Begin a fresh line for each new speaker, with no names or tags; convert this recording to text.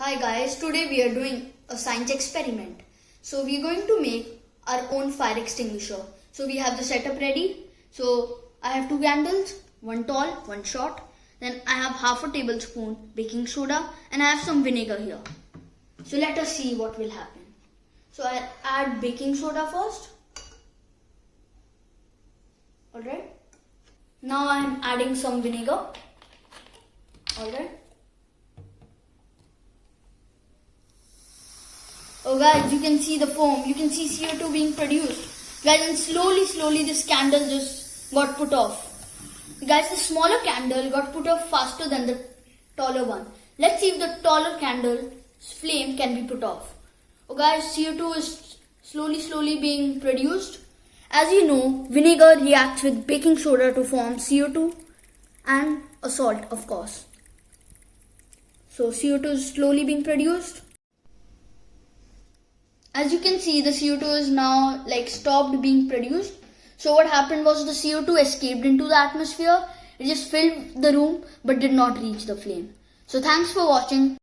Hi guys, today we are doing a science experiment. So we are going to make our own fire extinguisher. So we have the setup ready. So I have 2 candles, one tall, one short. Then I have half a tablespoon baking soda and I have some vinegar here. So let us see what will happen. So I'll add baking soda first. Alright. Now I am adding some vinegar. Alright. Oh guys, you can see the foam, you can see CO2 being produced. Guys, and slowly this candle just got put off. Guys, the smaller candle got put off faster than the taller one. Let's see if the taller candle's flame can be put off. Oh guys, CO2 is slowly being produced. As you know, vinegar reacts with baking soda to form CO2 and a salt, of course. So CO2 is slowly being produced. As you can see, the CO2 is now stopped being produced. So what happened was the CO2 escaped into the atmosphere. It just filled the room but did not reach the flame. So thanks for watching.